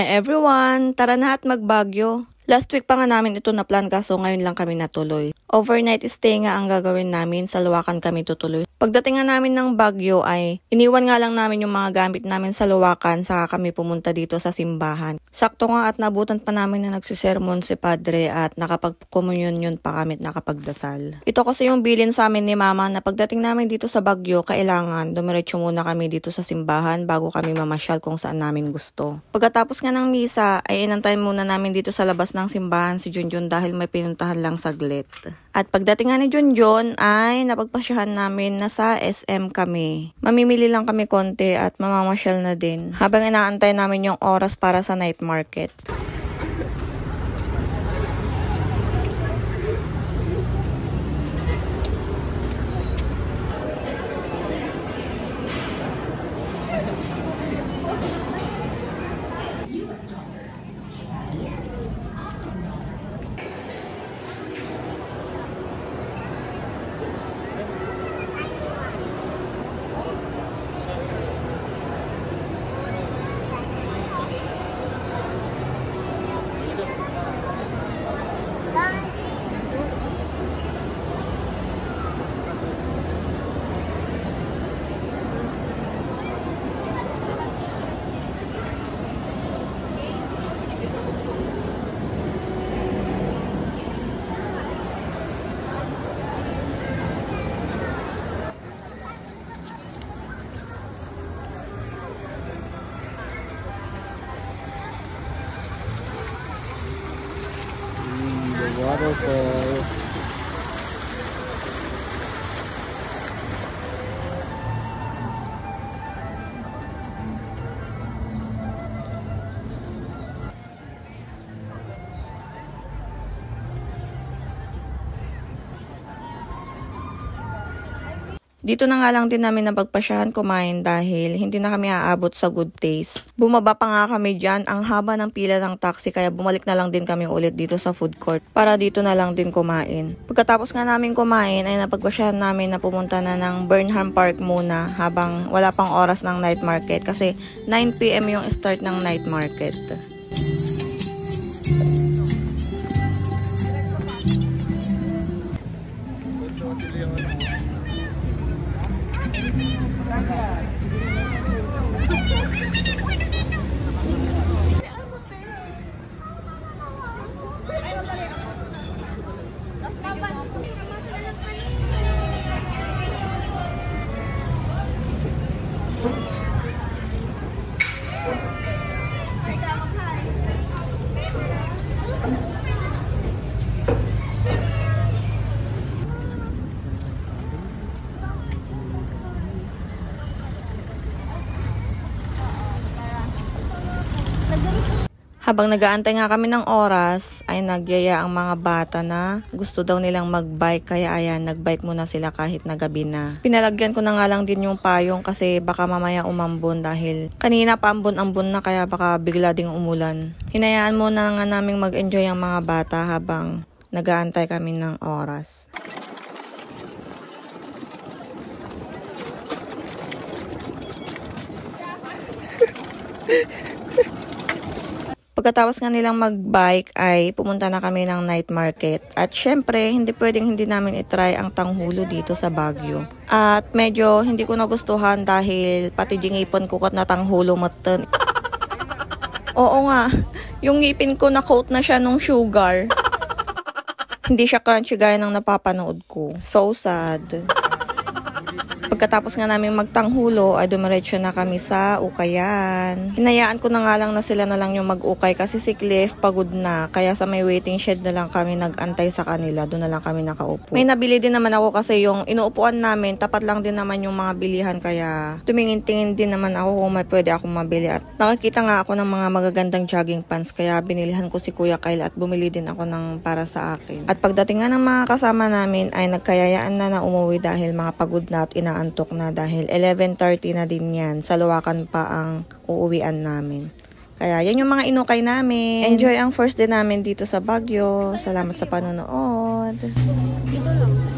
Hi everyone! Tara na at magbagyo. Last week pa nga namin ito na plan kaso ngayon lang kami natuloy. Overnight stay nga ang gagawin namin, sa Luwakan kami tutuloy. Pagdating nga namin ng Baguio ay iniwan nga lang namin yung mga gamit namin sa Luwakan saka kami pumunta dito sa simbahan. Sakto nga at nabutan pa namin na nagsisermon si Padre at nakapag-communion pa kami at nakapagdasal. Ito kasi yung bilin sa amin ni Mama na pagdating namin dito sa Baguio kailangan dumiretso muna kami dito sa simbahan bago kami mamasyal kung saan namin gusto. Pagkatapos nga ng misa ay inantayin muna namin dito sa labas ng simbahan si Junjun dahil may pinuntahan lang saglit. At pagdating nga ni Junjun ay napagpasyahan namin na sa SM kami. Mamimili lang kami konti at mamamasyal na din habang inaantay namin yung oras para sa night market. Waterfall. Dito na nga lang din namin napagpasyahan kumain dahil hindi na kami aabot sa Good Taste. Bumaba pa nga kami dyan, ang haba ng pila ng taxi kaya bumalik na lang din kami ulit dito sa food court para dito na lang din kumain. Pagkatapos nga namin kumain ay napagpasyahan namin na pumunta na ng Burnham Park muna habang wala pang oras ng night market kasi 9 PM yung start ng night market. Habang nag-aantay nga kami ng oras, ay nagyaya ang mga bata na gusto daw nilang mag-bike kaya ayan, nag-bike muna sila kahit na gabi na. Pinalagyan ko na nga lang din yung payong kasi baka mamaya umambon dahil kanina pa ambon-ambon na kaya baka bigla ding umulan. Hinayaan muna nga naming mag-enjoy ang mga bata habang nag-aantay kami ng oras. Pagkatapos nga nilang mag-bike ay pumunta na kami ng night market. At syempre, hindi pwedeng hindi namin itry ang tanghulo dito sa Baguio. At medyo hindi ko nagustuhan dahil pati jingipon ko kat na tanghulo matan. Oo nga, yung ngipin ko na-coat na siya nung sugar. Hindi siya crunchy gaya ng napapanood ko. So sad. Pagkatapos nga namin magtanghulo ay dumiretso na kami sa Ukayan. Hinayaan ko na nga lang na sila na lang yung mag-ukay kasi si Cliff pagod na. Kaya sa may waiting shed na lang kami nag-antay sa kanila. Doon na lang kami nakaupo. May nabili din naman ako kasi yung inuupuan namin, tapat lang din naman yung mga bilihan. Kaya tumingin-tingin din naman ako kung may pwede akong mabili. At nakakita nga ako ng mga magagandang jogging pants. Kaya binilihan ko si Kuya Kyle at bumili din ako ng para sa akin. At pagdating nga ng mga kasama namin ay nagkayayaan na umuwi dahil mga pagod na at inaantok na dahil 11:30 na din yan. Sa Luwakan pa ang uuwian namin. Kaya yan yung mga inukay namin. Enjoy ang first day namin dito sa Baguio. Salamat sa panonood. Ito lang.